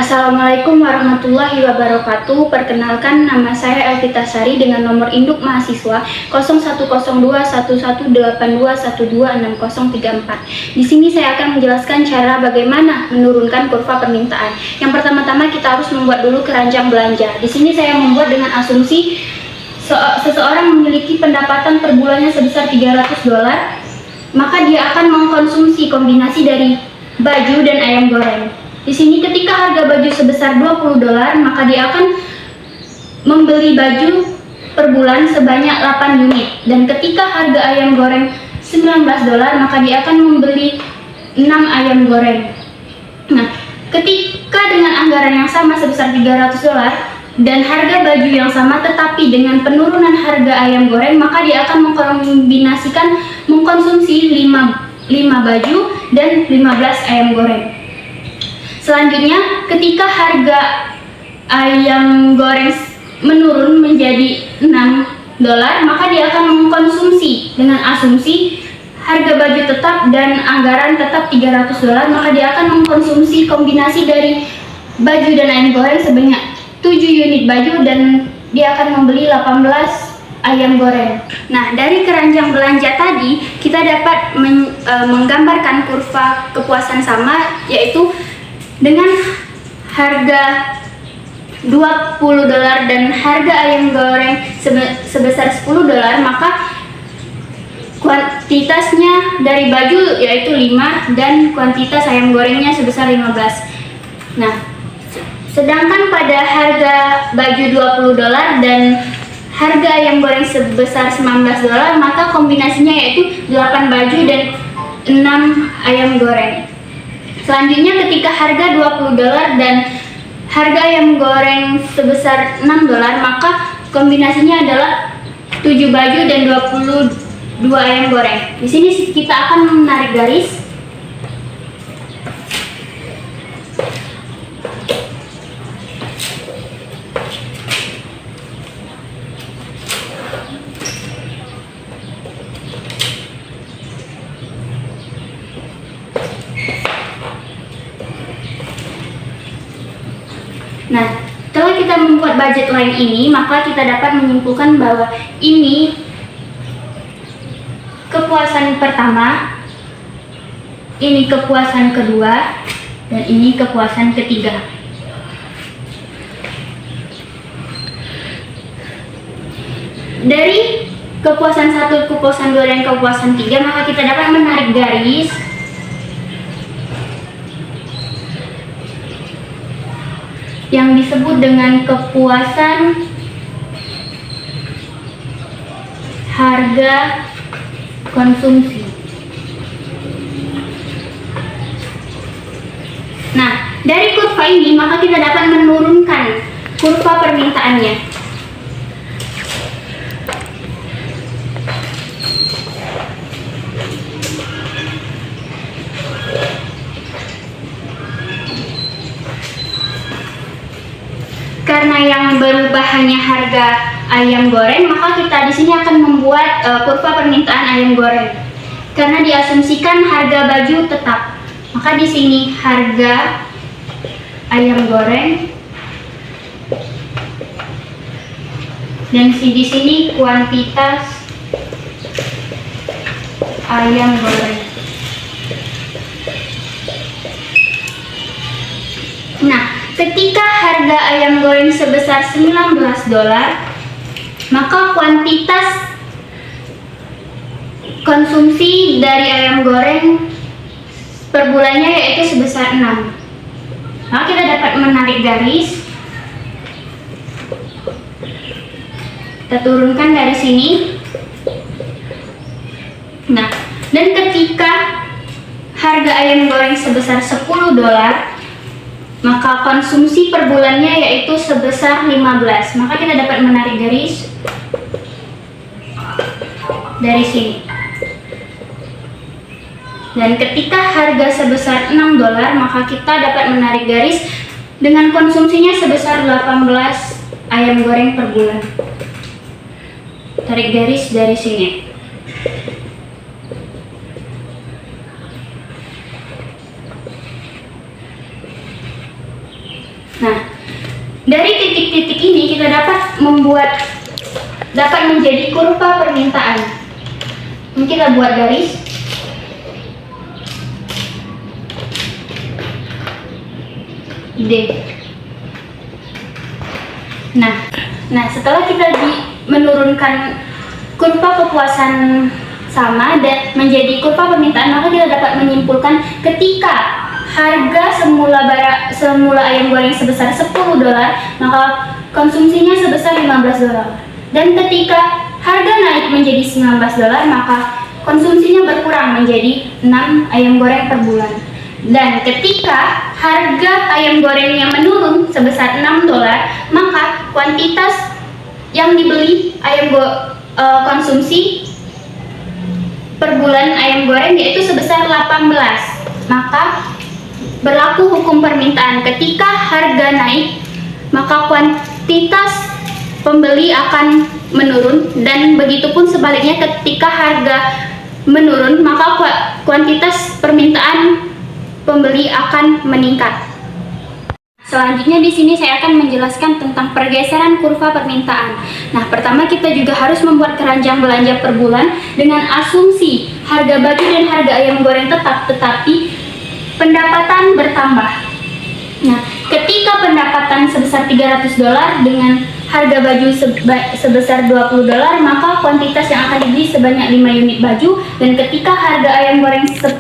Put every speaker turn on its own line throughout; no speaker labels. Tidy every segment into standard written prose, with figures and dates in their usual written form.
Assalamualaikum warahmatullahi wabarakatuh. Perkenalkan, nama saya Elvita Sari dengan nomor induk mahasiswa 01021182126034. Di sini saya akan menjelaskan cara bagaimana menurunkan kurva permintaan. Yang pertama-tama kita harus membuat dulu keranjang belanja. Di sini saya membuat dengan asumsi seseorang memiliki pendapatan per bulannya sebesar $300, maka dia akan mengkonsumsi kombinasi dari baju dan ayam goreng. Di sini ketika harga baju sebesar $20, maka dia akan membeli baju per bulan sebanyak 8 unit. Dan ketika harga ayam goreng $19, maka dia akan membeli 6 ayam goreng. Nah, ketika dengan anggaran yang sama sebesar $300 dan harga baju yang sama tetapi dengan penurunan harga ayam goreng, maka dia akan mengkonsumsi 5 baju dan 15 ayam goreng. Selanjutnya, ketika harga ayam goreng menurun menjadi $6, maka dia akan mengkonsumsi dengan asumsi harga baju tetap dan anggaran tetap $300, maka dia akan mengkonsumsi kombinasi dari baju dan ayam goreng sebanyak 7 unit baju dan dia akan membeli 18 ayam goreng. Nah, dari keranjang belanja tadi kita dapat menggambarkan kurva kepuasan sama, yaitu dengan harga $20 dan harga ayam goreng sebesar $10, maka kuantitasnya dari baju yaitu 5 dan kuantitas ayam gorengnya sebesar 15. Nah, sedangkan pada harga baju $20 dan harga ayam goreng sebesar $19, maka kombinasinya yaitu 8 baju dan 6 ayam goreng. Selanjutnya, ketika harga $20 dan harga ayam goreng sebesar $6, maka kombinasinya adalah 7 baju dan 22 ayam goreng. Di sini kita akan menarik garis. Nah, setelah kita membuat budget line ini, maka kita dapat menyimpulkan bahwa ini kepuasan pertama, ini kepuasan kedua, dan ini kepuasan ketiga. Dari kepuasan 1, kepuasan 2, dan kepuasan 3, maka kita dapat menarik garis yang disebut dengan kepuasan harga konsumsi. Nah, dari kurva ini maka kita dapat menurunkan kurva permintaannya. Karena yang berubah hanya harga ayam goreng, maka kita di sini akan membuat kurva permintaan ayam goreng. Karena diasumsikan harga baju tetap, maka di sini harga ayam goreng dan di sini kuantitas ayam goreng. Nah, ketika harga ayam goreng sebesar $19, maka kuantitas konsumsi dari ayam goreng per bulannya yaitu sebesar 6. Maka kita dapat menarik garis. Kita turunkan dari sini. Nah, dan ketika harga ayam goreng sebesar $10, maka konsumsi per bulannya yaitu sebesar 15. Maka kita dapat menarik garis dari sini. Dan ketika harga sebesar $6, maka kita dapat menarik garis dengan konsumsinya sebesar 18 ayam goreng per bulan. Tarik garis dari sini. Nah, dari titik-titik ini kita dapat menjadi kurva permintaan. Ini kita buat garis. D. Nah, setelah kita menurunkan kurva kepuasan sama dan menjadi kurva permintaan, maka kita dapat menyimpulkan ketika harga semula ayam goreng sebesar $10, maka konsumsinya sebesar $15. Dan ketika harga naik menjadi $19, maka konsumsinya berkurang menjadi 6 ayam goreng per bulan. Dan ketika harga ayam gorengnya menurun sebesar $6, maka kuantitas yang dibeli konsumsi per bulan ayam goreng yaitu sebesar 18. Maka berlaku hukum permintaan, ketika harga naik maka kuantitas pembeli akan menurun, dan begitupun sebaliknya ketika harga menurun maka kuantitas permintaan pembeli akan meningkat. Selanjutnya di sini saya akan menjelaskan tentang pergeseran kurva permintaan. Nah, pertama kita juga harus membuat keranjang belanja per bulan dengan asumsi harga baju dan harga ayam goreng tetap, tetapi pendapatan bertambah. Nah, ketika pendapatan sebesar $300 dengan harga baju sebesar $20, maka kuantitas yang akan dibeli sebanyak 5 unit baju, dan ketika harga ayam goreng $10,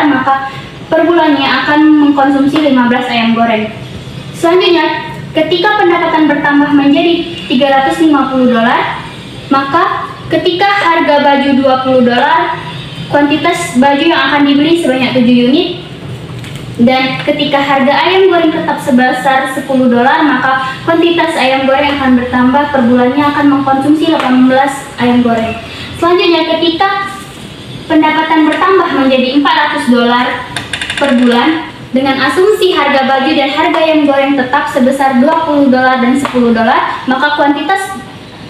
maka per bulannya akan mengkonsumsi 15 ayam goreng. Selanjutnya, ketika pendapatan bertambah menjadi $350, maka ketika harga baju $20, kuantitas baju yang akan dibeli sebanyak 7 unit. Dan ketika harga ayam goreng tetap sebesar $10, maka kuantitas ayam goreng akan bertambah, per bulannya akan mengkonsumsi 18 ayam goreng. Selanjutnya, ketika pendapatan bertambah menjadi $400 per bulan dengan asumsi harga baju dan harga ayam goreng tetap sebesar $20 dan $10, maka kuantitas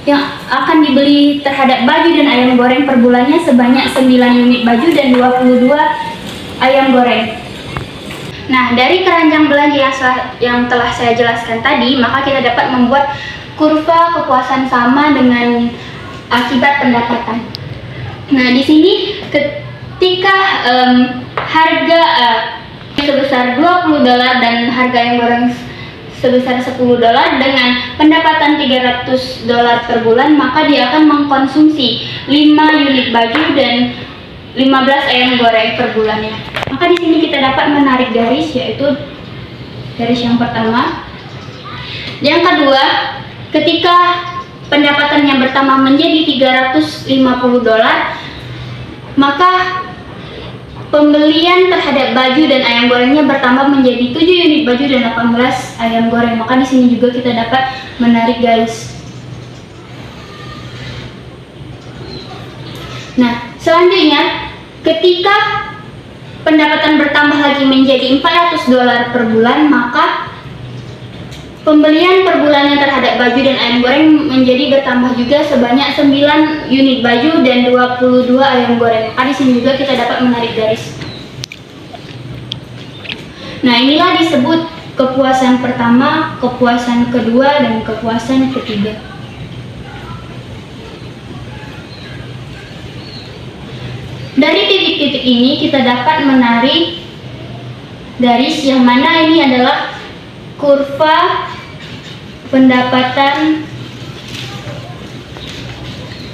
yang akan dibeli terhadap baju dan ayam goreng per bulannya sebanyak 9 unit baju dan 22 ayam goreng. Nah, dari keranjang belanja yang telah saya jelaskan tadi, maka kita dapat membuat kurva kepuasan sama dengan akibat pendapatan. Nah, di sini ketika harga sebesar $20 dan harga ayam goreng sebesar $10 dengan pendapatan $300 per bulan, maka dia akan mengkonsumsi 5 unit baju dan 15 ayam goreng per bulannya. Maka di sini kita dapat menarik garis, yaitu garis yang pertama. Yang kedua, ketika pendapatannya bertambah menjadi $350, maka pembelian terhadap baju dan ayam gorengnya bertambah menjadi 7 unit baju dan 18 ayam goreng. Maka di sini juga kita dapat menarik garis. Nah, selanjutnya ketika pendapatan bertambah lagi menjadi $400 per bulan, maka pembelian per bulannya terhadap baju dan ayam goreng menjadi bertambah juga sebanyak 9 unit baju dan 22 ayam goreng. Maka di sini juga kita dapat menarik garis. Nah, inilah disebut kepuasan pertama, kepuasan kedua, dan kepuasan ketiga. Dari titik-titik ini kita dapat menarik garis yang mana ini adalah kurva pendapatan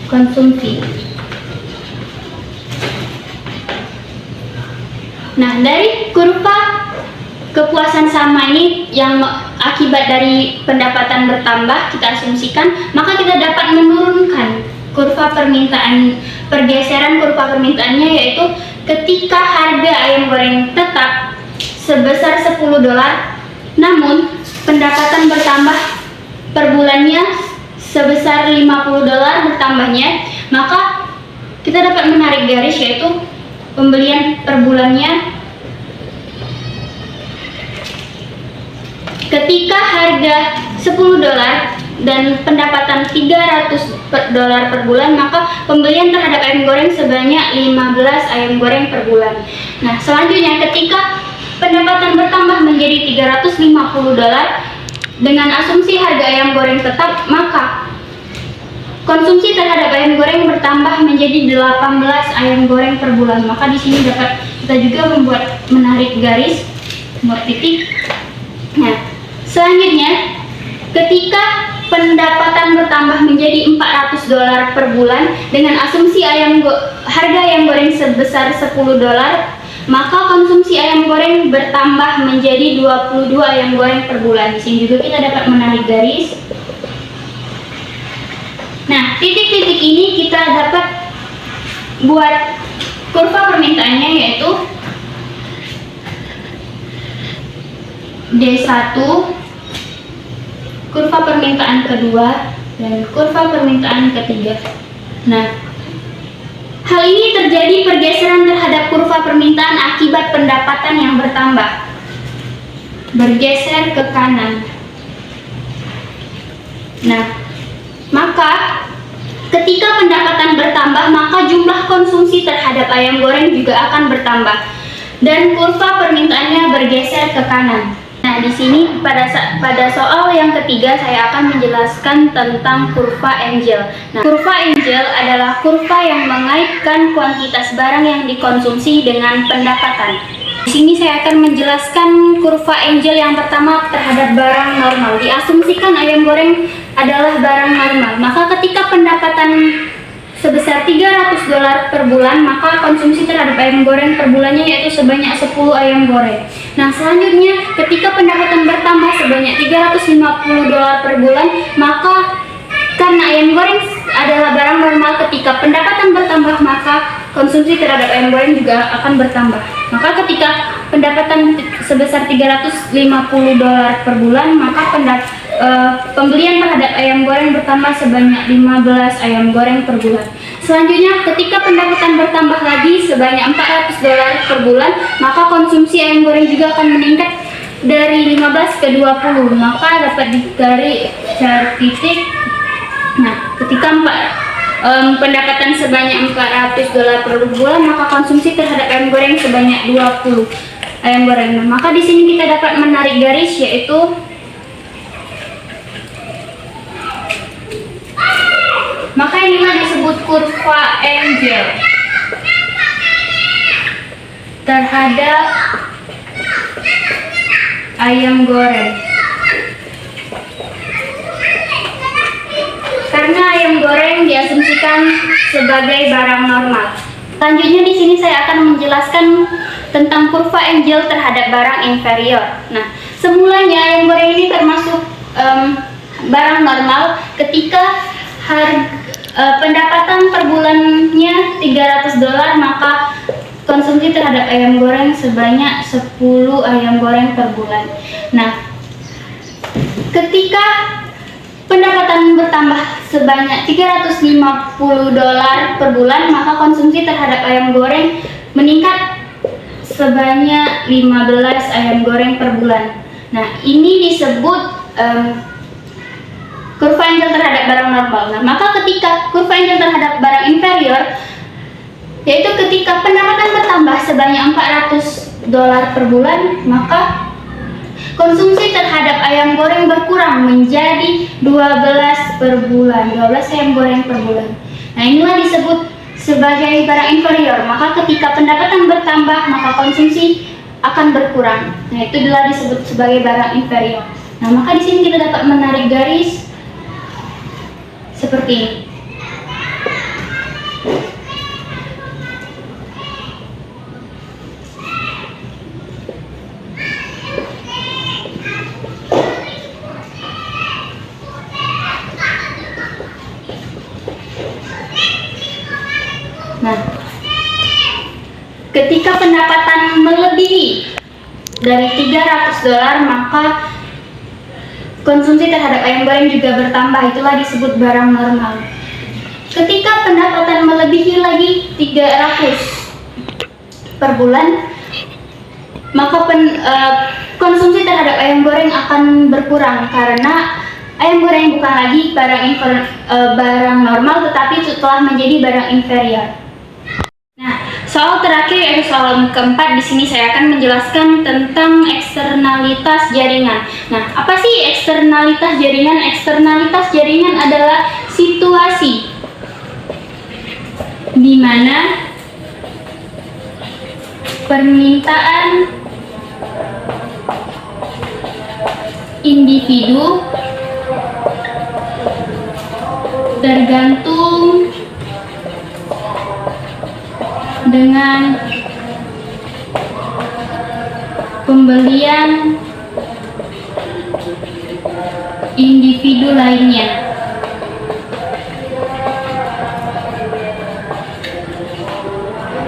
konsumsi. Nah, dari kurva kepuasan sama ini yang akibat dari pendapatan bertambah kita asumsikan, maka kita dapat menurunkan kurva pergeseran kurva permintaannya, yaitu ketika harga ayam goreng tetap sebesar $10, namun pendapatan bertambah per bulannya sebesar $50 bertambahnya, maka kita dapat menarik garis, yaitu pembelian per bulannya ketika harga $10 dan pendapatan $300 per bulan, maka pembelian terhadap ayam goreng sebanyak 15 ayam goreng per bulan. Nah, selanjutnya ketika pendapatan bertambah menjadi $350 dengan asumsi harga ayam goreng tetap, maka konsumsi terhadap ayam goreng bertambah menjadi 18 ayam goreng per bulan. Maka di sini dapat kita juga menarik garis, membuat titik. Nah, selanjutnya ketika pendapatan bertambah menjadi $400 per bulan dengan asumsi harga ayam goreng sebesar $10, maka konsumsi ayam goreng bertambah menjadi 22 ayam goreng per bulan. Di sini juga kita dapat menarik garis. Nah, titik-titik ini kita dapat buat kurva permintaannya, yaitu D1, kurva permintaan kedua, dan kurva permintaan ketiga. Nah, hal ini terjadi pergeseran terhadap kurva permintaan akibat pendapatan yang bertambah, bergeser ke kanan. Nah, maka ketika pendapatan bertambah, maka jumlah konsumsi terhadap ayam goreng juga akan bertambah dan kurva permintaannya bergeser ke kanan. Nah, di sini pada soal yang ketiga saya akan menjelaskan tentang kurva Engel. Nah, kurva Engel adalah kurva yang mengaitkan kuantitas barang yang dikonsumsi dengan pendapatan. Di sini saya akan menjelaskan kurva Engel yang pertama terhadap barang normal. Diasumsikan ayam goreng adalah barang normal, maka ketika pendapatan sebesar $300 per bulan, maka konsumsi terhadap ayam goreng per bulannya yaitu sebanyak 10 ayam goreng. Nah, selanjutnya ketika pendapatan bertambah sebanyak $350 per bulan, maka karena ayam goreng adalah barang normal, ketika pendapatan bertambah maka konsumsi terhadap ayam goreng juga akan bertambah. Maka ketika pendapatan sebesar $350 per bulan, maka pembelian terhadap ayam goreng bertambah sebanyak 15 ayam goreng per bulan. Selanjutnya, ketika pendapatan bertambah lagi sebanyak $400 per bulan, maka konsumsi ayam goreng juga akan meningkat dari 15 ke 20. Maka dapat digaris titik. Nah, ketika pendapatan sebanyak $400 per bulan, maka konsumsi terhadap ayam goreng sebanyak 20 ayam goreng. Nah, maka di sini kita dapat menarik garis, yaitu maka inilah disebut kurva Engel terhadap ayam goreng. Karena ayam goreng diasumsikan sebagai barang normal. Selanjutnya di sini saya akan menjelaskan tentang kurva Engel terhadap barang inferior. Nah, semulanya ayam goreng ini termasuk barang normal ketika pendapatan per bulannya $300, maka konsumsi terhadap ayam goreng sebanyak 10 ayam goreng per bulan. Nah, ketika pendapatan bertambah sebanyak $350 per bulan, maka konsumsi terhadap ayam goreng meningkat sebanyak 15 ayam goreng per bulan. Nah, ini disebut kurva Engel terhadap barang normal. Nah, maka ketika kurva Engel terhadap barang inferior, yaitu ketika pendapatan bertambah sebanyak $400 per bulan, maka konsumsi terhadap ayam goreng berkurang menjadi 12 per bulan, 12 ayam goreng per bulan. Nah, inilah disebut sebagai barang inferior. Maka ketika pendapatan bertambah, maka konsumsi akan berkurang. Nah, itu adalah disebut sebagai barang inferior. Nah, maka di sini kita dapat menarik garis seperti ini. Nah, ketika pendapatan melebihi dari $300, maka konsumsi terhadap ayam goreng juga bertambah. Itulah disebut barang normal. Ketika pendapatan melebihi lagi 300 per bulan, maka konsumsi terhadap ayam goreng akan berkurang karena ayam goreng bukan lagi barang normal, tetapi telah menjadi barang inferior. Nah, Soal terakhir yaitu soal keempat. Di sini saya akan menjelaskan tentang eksternalitas jaringan. Nah, apa sih eksternalitas jaringan? Eksternalitas jaringan adalah situasi di mana permintaan individu tergantung dengan pembelian individu lainnya.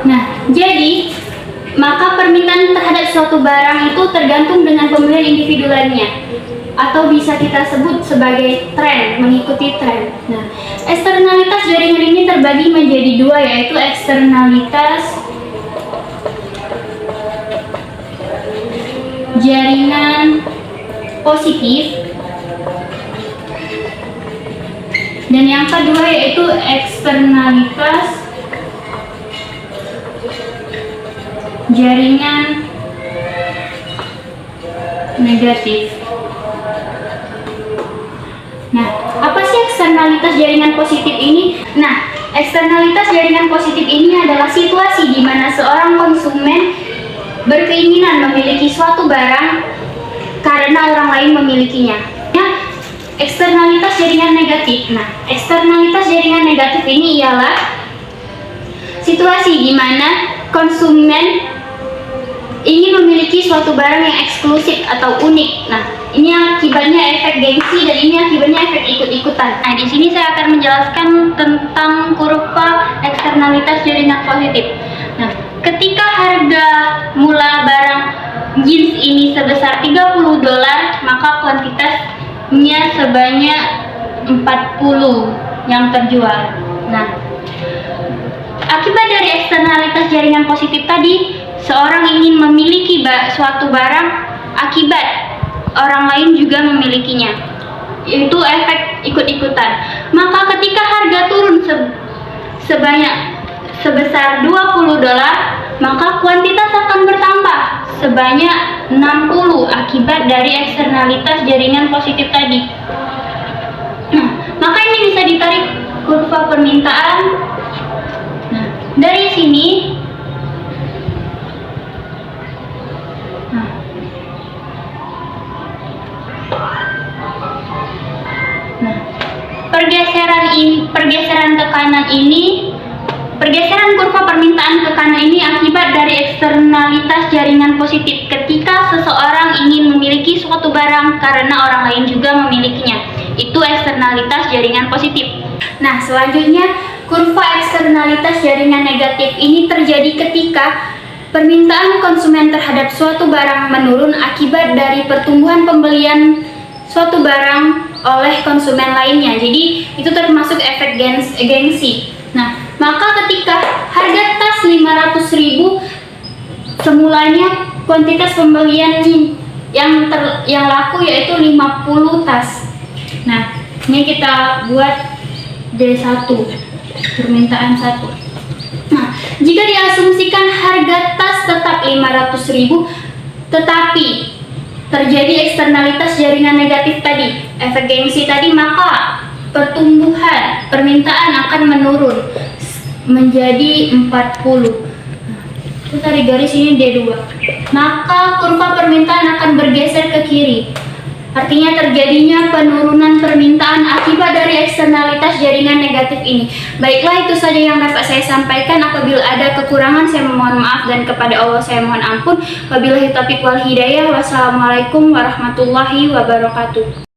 Nah, jadi maka permintaan terhadap suatu barang itu tergantung dengan pembelian individu lainnya, atau bisa kita sebut sebagai tren, mengikuti tren. Nah, eksternalitas jaringan ini terbagi menjadi dua, yaitu eksternalitas jaringan positif dan yang kedua yaitu eksternalitas jaringan negatif. Nah, apa sih eksternalitas jaringan positif ini? Nah, eksternalitas jaringan positif ini adalah situasi di mana seorang konsumen berkeinginan memiliki suatu barang karena orang lain memilikinya. Nah, eksternalitas jaringan negatif. Nah, eksternalitas jaringan negatif ini ialah situasi di mana konsumen ingin memiliki suatu barang yang eksklusif atau unik. Nah, ini akibatnya efek gengsi dan ini akibatnya efek ikut-ikutan. Nah, di sini saya akan menjelaskan tentang kurva eksternalitas jaringan positif. Nah, ketika harga mula barang jeans ini sebesar $30, maka kuantitasnya sebanyak 40 yang terjual. Nah, akibat dari eksternalitas jaringan positif tadi, seorang ingin memiliki suatu barang akibat orang lain juga memilikinya, yaitu efek ikut-ikutan. Maka ketika harga turun sebesar $20, maka kuantitas akan bertambah sebanyak 60 akibat dari eksternalitas jaringan positif tadi. Nah, maka ini bisa ditarik kurva permintaan. Nah, dari sini pergeseran kurva permintaan ke kanan ini akibat dari eksternalitas jaringan positif ketika seseorang ingin memiliki suatu barang karena orang lain juga memilikinya. Itu eksternalitas jaringan positif. Nah, selanjutnya kurva eksternalitas jaringan negatif ini terjadi ketika permintaan konsumen terhadap suatu barang menurun akibat dari pertumbuhan pembelian suatu barang oleh konsumen lainnya. Jadi itu termasuk efek gengsi. Nah, maka ketika harga tas 500.000 semulanya kuantitas pembelian yang laku yaitu 50 tas. Nah, ini kita buat D1, permintaan 1. Nah, jika diasumsikan harga tas tetap 500.000 tetapi terjadi eksternalitas jaringan negatif tadi, efek gengsi tadi, maka pertumbuhan permintaan akan menurun menjadi 40. Kita tarik garis ini D2. Maka kurva permintaan akan bergeser ke kiri. Artinya terjadinya penurunan permintaan akibat dari eksternalitas jaringan negatif ini. Baiklah, itu saja yang dapat saya sampaikan. Apabila ada kekurangan, saya mohon maaf, dan kepada Allah saya mohon ampun. Wabillahi taufiq wal hidayah. Wassalamualaikum warahmatullahi wabarakatuh.